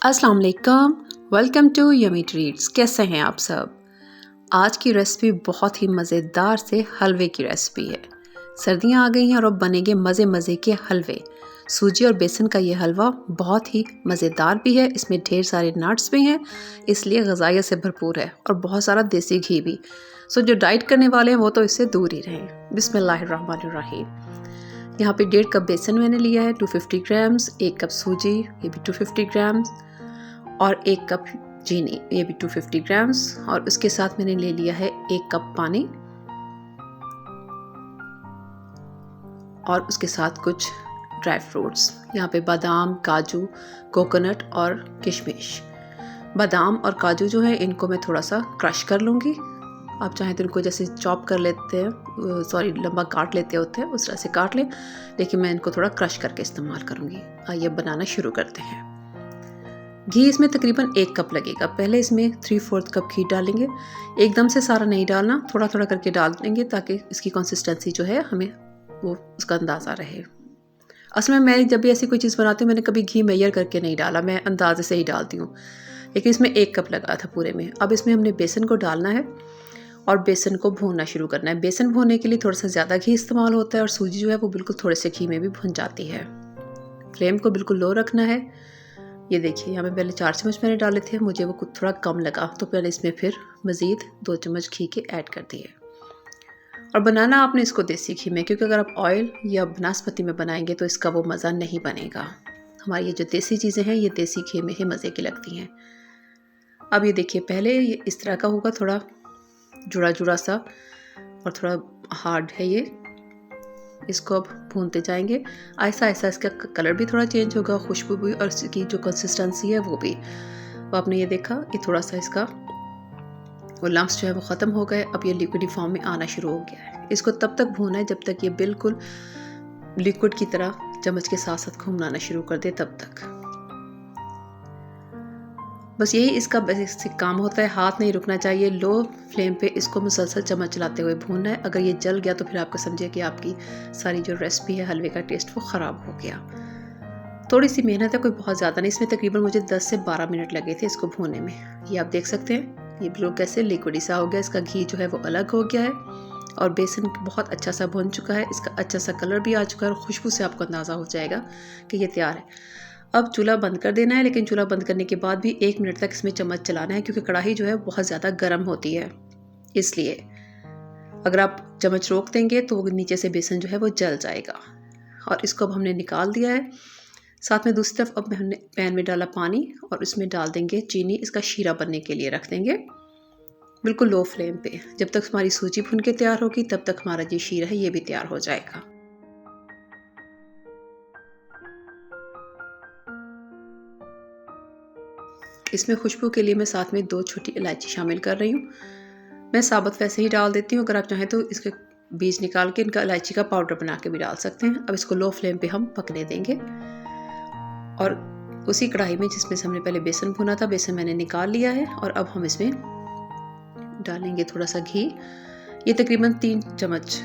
अस्सलाम वालेकुम, welcome to yummy treats. कैसे हैं आप सब? आज की रेसिपी बहुत ही मज़ेदार से हलवे की रेसिपी है। सर्दियां आ गई हैं और अब बनेंगे मज़े मज़े के हलवे। सूजी और बेसन का ये हलवा बहुत ही मज़ेदार भी है, इसमें ढेर सारे नट्स भी हैं, इसलिए ग़िज़ाइयत से भरपूर है और बहुत सारा देसी घी भी। सो जो डाइट करने वाले हैं वो तो इससे दूर ही रहें। बिस्मिल्लाहिर्रहमानिर्रहीम। यहाँ पे 1.5 कप बेसन मैंने लिया है, 250 ग्राम्स, 1 कप सूजी, ये भी 250 ग्राम्स, और 1 कप चीनी, ये भी 250 ग्राम्स, और उसके साथ मैंने ले लिया है 1 कप पानी, और उसके साथ कुछ ड्राई फ्रूट्स, यहाँ पे बादाम, काजू, कोकोनट और किशमिश। बादाम और काजू जो है इनको मैं थोड़ा सा क्रश कर लूँगी। आप चाहें तो इनको जैसे चॉप कर लेते हैं, सॉरी लंबा काट लेते होते हैं उस तरह से काट लें, लेकिन मैं इनको थोड़ा क्रश करके इस्तेमाल करूँगी। आइए बनाना शुरू करते हैं। घी इसमें तकरीबन 1 कप लगेगा। पहले इसमें 3/4 कप घी डालेंगे। एकदम से सारा नहीं डालना, थोड़ा थोड़ा करके डाल देंगे ताकि इसकी कंसिस्टेंसी जो है हमें वो उसका अंदाज़ा रहे। असल में मैं जब भी ऐसी कोई चीज़ बनाती हूँ मैंने कभी घी मेजर करके नहीं डाला, मैं अंदाजे से ही डालती हूँ, लेकिन इसमें 1 कप लगा था पूरे में। अब इसमें हमने बेसन को डालना है और बेसन को भूनना शुरू करना है। बेसन भूनने के लिए थोड़ा सा ज़्यादा घी इस्तेमाल होता है और सूजी जो है वो बिल्कुल थोड़े से घी में भी भुन जाती है। फ्लेम को बिल्कुल लो रखना है। ये देखिए यहाँ पे पहले 4 चम्मच मैंने डाले थे, मुझे वो कुछ थोड़ा कम लगा तो मैंने इसमें फिर मज़ीद 2 चम्मच घी के ऐड कर दिए। और बनाना आपने इसको देसी घी में, क्योंकि अगर आप ऑयल या बनास्पति में बनाएंगे तो इसका वो मज़ा नहीं बनेगा। हमारी ये जो देसी चीज़ें हैं ये देसी घी में ही मज़े की लगती हैं। अब ये देखिए पहले ये इस तरह का होगा, थोड़ा जुड़ा जुड़ा सा और थोड़ा हार्ड है ये। इसको अब भूनते जाएंगे आहिस्ता आहिस्ता। इसका कलर भी थोड़ा चेंज होगा, खुशबू भी, और इसकी जो कंसिस्टेंसी है वो भी। तो आपने ये देखा कि थोड़ा सा इसका वो लम्स जो है वो ख़त्म हो गए। अब ये लिक्विडी फॉर्म में आना शुरू हो गया है। इसको तब तक भूनना है जब तक ये बिल्कुल लिक्विड की तरह चम्मच के साथ साथ घुमाना शुरू कर दे, तब तक। बस यही इसका बेसिक काम होता है। हाथ नहीं रुकना चाहिए, लो फ्लेम पे इसको मुसलसल चम्मच चलाते हुए भूनना है। अगर ये जल गया तो फिर आपका समझिए कि आपकी सारी जो रेसिपी है हलवे का टेस्ट वो ख़राब हो गया। थोड़ी सी मेहनत है, कोई बहुत ज़्यादा नहीं। इसमें तकरीबन मुझे 10 से 12 मिनट लगे थे इसको भूनने में। ये आप देख सकते हैं ये बिल्कुल कैसे लिक्विडी सा हो गया। इसका घी जो है वो अलग हो गया है और बेसन बहुत अच्छा सा भून चुका है। इसका अच्छा सा कलर भी आ चुका है और खुशबू से आपको अंदाज़ा हो जाएगा कि ये तैयार है। अब चूल्हा बंद कर देना है, लेकिन चूल्हा बंद करने के बाद भी 1 मिनट तक इसमें चम्मच चलाना है, क्योंकि कढ़ाई जो है बहुत ज़्यादा गर्म होती है। इसलिए अगर आप चम्मच रोक देंगे तो वो नीचे से बेसन जो है वो जल जाएगा। और इसको अब हमने निकाल दिया है। साथ में दूसरी तरफ अब हमने पैन में डाला पानी और उसमें डाल देंगे चीनी। इसका शीरा बनने के लिए रख देंगे बिल्कुल लो फ्लेम पे। जब तक हमारी सूजी भुन के तैयार होगी तब तक हमारा जो शीरा है ये भी तैयार हो जाएगा। इसमें खुशबू के लिए मैं साथ में 2 छोटी इलायची शामिल कर रही हूँ। मैं साबुत वैसे ही डाल देती हूँ, अगर आप चाहें तो इसके बीज निकाल के इनका इलायची का पाउडर बना के भी डाल सकते हैं। अब इसको लो फ्लेम पे हम पकने देंगे और उसी कढ़ाई में जिसमें से हमने पहले बेसन भुना था, बेसन मैंने निकाल लिया है और अब हम इसमें डालेंगे थोड़ा सा घी। ये तकरीबन 3 चम्मच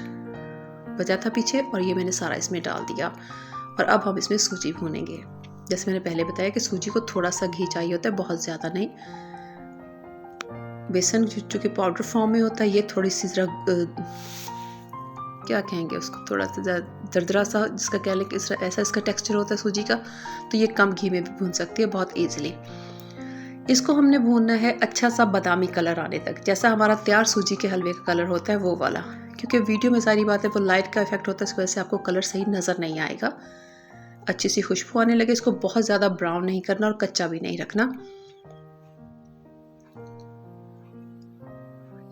बचा था पीछे और ये मैंने सारा इसमें डाल दिया। और अब हम इसमें सूजी भूनेंगे। जैसे मैंने पहले बताया कि सूजी को थोड़ा सा घी चाहिए होता है, बहुत ज़्यादा नहीं। बेसन चूँकि पाउडर फॉर्म में होता है, ये थोड़ी सी क्या कहेंगे उसको, थोड़ा सा दरदरा सा जिसका कह लें कि ऐसा इसका टेक्सचर होता है सूजी का, तो ये कम घी में भी भून सकती है बहुत ईजिली। इसको हमने भूनना है अच्छा सा बादामी कलर आने तक, जैसा हमारा तैयार सूजी के हलवे का कलर होता है वो वाला। क्योंकि वीडियो में सारी बात है वो लाइट का इफेक्ट होता है, इस वजह से आपको कलर सही नज़र नहीं आएगा। अच्छी सी खुशबू आने लगे। इसको बहुत ज़्यादा ब्राउन नहीं करना और कच्चा भी नहीं रखना।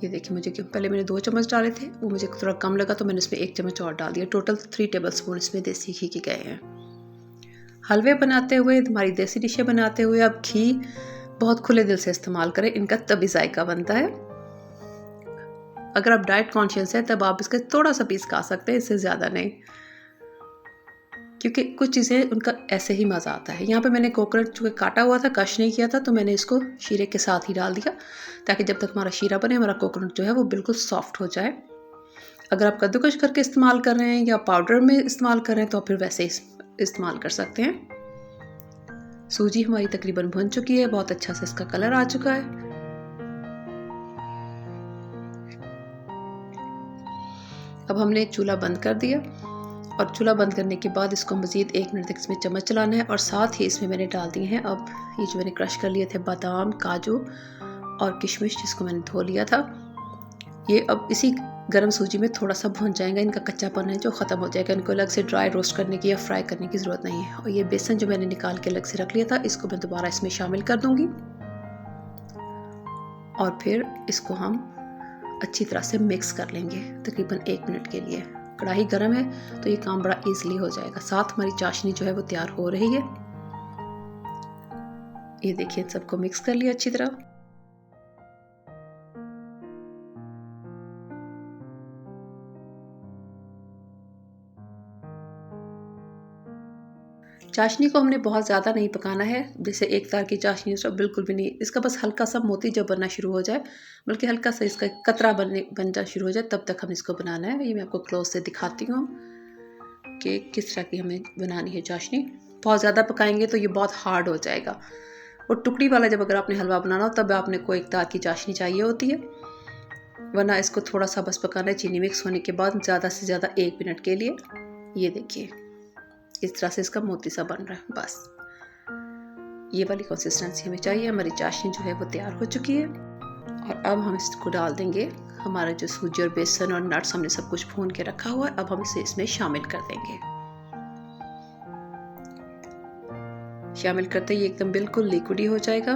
ये देखिए मुझे पहले मैंने 2 चम्मच डाले थे, वो मुझे थोड़ा कम लगा तो मैंने इसमें 1 चम्मच और डाल दिया। टोटल 3 टेबलस्पून इसमें देसी घी के गए हैं। हलवे बनाते हुए, हमारी देसी डिशें बनाते हुए आप घी बहुत खुले दिल से इस्तेमाल करें, इनका तभी जायका बनता है। अगर आप डाइट कॉन्शियस हैं तब आप इसका थोड़ा सा पीस खा सकते हैं, इससे ज़्यादा नहीं, क्योंकि कुछ चीज़ें उनका ऐसे ही मज़ा आता है। यहाँ पे मैंने कोकोनट जो काटा हुआ था, कश नहीं किया था, तो मैंने इसको शीरे के साथ ही डाल दिया ताकि जब तक हमारा शीरा बने हमारा कोकोनट जो है वो बिल्कुल सॉफ्ट हो जाए। अगर आप कद्दूकश करके इस्तेमाल कर रहे हैं या पाउडर में इस्तेमाल कर रहे हैं तो फिर वैसे ही इस्तेमाल कर सकते हैं। सूजी हमारी तकरीबन भुन चुकी है, बहुत अच्छा से इसका कलर आ चुका है। अब हमने चूल्हा बंद कर दिया और चूल्हा बंद करने के बाद इसको मज़ीद 1 मिनट तक इसमें चम्मच चलाना है और साथ ही इसमें मैंने डाल दिए हैं अब ये जो मैंने क्रश कर लिए थे बादाम, काजू और किशमिश जिसको मैंने धो लिया था। ये अब इसी गर्म सूजी में थोड़ा सा भुन जाएगा, इनका कच्चापन है जो ख़त्म हो जाएगा। इनको अलग से ड्राई रोस्ट करने की या फ्राई करने की ज़रूरत नहीं है। और ये बेसन जो मैंने निकाल के अलग से रख लिया था इसको मैं दोबारा इसमें शामिल कर दूँगी और फिर इसको हम अच्छी तरह से मिक्स कर लेंगे तकरीबन 1 मिनट के लिए। कढ़ाई गर्म है तो ये काम बड़ा इजीली हो जाएगा। साथ हमारी चाशनी जो है वो तैयार हो रही है। ये देखिए सबको मिक्स कर लिया अच्छी तरह। चाशनी को हमने बहुत ज़्यादा नहीं पकाना है, जैसे एक तार की चाशनी है बिल्कुल भी नहीं। इसका बस हल्का सा मोती जब बनना शुरू हो जाए, बल्कि हल्का सा इसका कतरा बनना शुरू हो जाए, तब तक हम इसको बनाना है। ये मैं आपको क्लोज से दिखाती हूँ कि किस तरह की हमें बनानी है चाशनी। बहुत ज़्यादा पकाएंगे तो ये बहुत हार्ड हो जाएगा। और टुकड़ी वाला जब अगर आपने हलवा बनाना हो तब आपने को एक तार की चाशनी चाहिए होती है, वरना इसको थोड़ा सा बस पकाना है चीनी मिक्स होने के बाद, ज़्यादा से ज़्यादा 1 मिनट के लिए। ये देखिए इस तरह से इसका मोती सा बन रहा है। बस ये वाली कंसिस्टेंसी हमें चाहिए। हमारी चाशनी जो है वो तैयार हो चुकी है और अब हम इसको डाल देंगे। हमारा जो सूजी और बेसन और नट्स हमने सब कुछ भून के रखा हुआ है, अब हम इसे इसमें शामिल कर देंगे। शामिल करते ही एकदम बिल्कुल लिक्विडी हो जाएगा।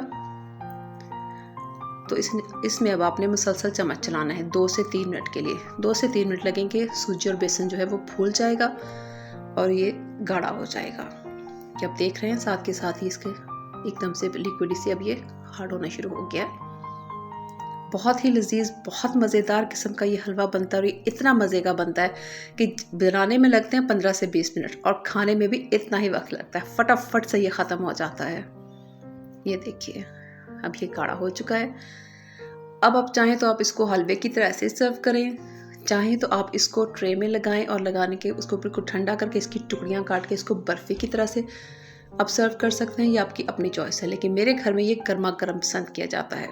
तो इसमें अब आपने मुसलसल चम्मच चलाना है 2 से 3 मिनट के लिए। 2 से 3 मिनट लगेंगे। सूजी और बेसन जो है वो फूल जाएगा और ये गाढ़ा हो जाएगा। कि आप देख रहे हैं साथ के साथ ही इसके एकदम से लिक्विडी से अब ये हार्ड होना शुरू हो गया। बहुत ही लजीज, बहुत मज़ेदार किस्म का ये हलवा बनता है और ये इतना मज़े का बनता है कि बनाने में लगते हैं 15 से 20 मिनट और खाने में भी इतना ही वक्त लगता है। फटाफट से ये ख़त्म हो जाता है। ये देखिए अब ये गाढ़ा हो चुका है। अब आप चाहें तो आप इसको हलवे की तरह ऐसे सर्व करें, चाहें तो आप इसको ट्रे में लगाएं और लगाने के उसको बिल्कुल ठंडा करके इसकी टुकड़ियां काट के इसको बर्फ़ी की तरह से आप सर्व कर सकते हैं। ये आपकी अपनी चॉइस है, लेकिन मेरे घर में ये गर्मा गर्म पसंद किया जाता है।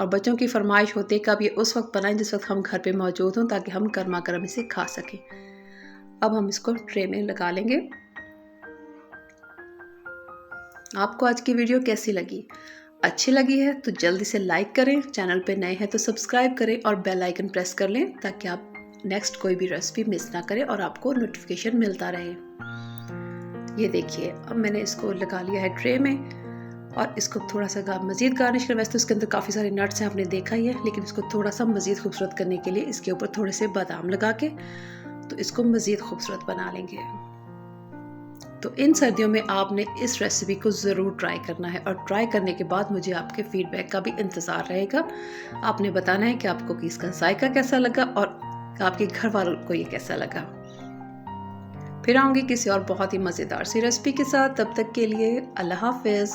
और बच्चों की फरमाइश होती है कि आप ये उस वक्त बनाएं जिस वक्त हम घर पे मौजूद हों, ताकि हम गर्मा गर्म इसे खा सकें। अब हम इसको ट्रे में लगा लेंगे। आपको आज की वीडियो कैसी लगी? अच्छी लगी है तो जल्दी से लाइक करें, चैनल पे नए हैं तो सब्सक्राइब करें और बेल आइकन प्रेस कर लें ताकि आप नेक्स्ट कोई भी रेसिपी मिस ना करें और आपको नोटिफिकेशन मिलता रहे। ये देखिए अब मैंने इसको लगा लिया है ट्रे में और इसको थोड़ा सा मज़ीद गार्निश कर। वैसे तो इसके अंदर काफ़ी सारे नट्स हैं, आपने देखा ही है, लेकिन इसको थोड़ा सा मज़ीद खूबसूरत करने के लिए इसके ऊपर थोड़े से बादाम लगा के तो इसको मज़ीद खूबसूरत बना लेंगे। तो इन सर्दियों में आपने इस रेसिपी को ज़रूर ट्राई करना है और ट्राई करने के बाद मुझे आपके फीडबैक का भी इंतज़ार रहेगा। आपने बताना है कि आपको इसका जायका कैसा लगा और आपके घर वालों को ये कैसा लगा। फिर आऊँगी किसी और बहुत ही मज़ेदार सी रेसिपी के साथ। तब तक के लिए अल्लाह हाफ़िज़।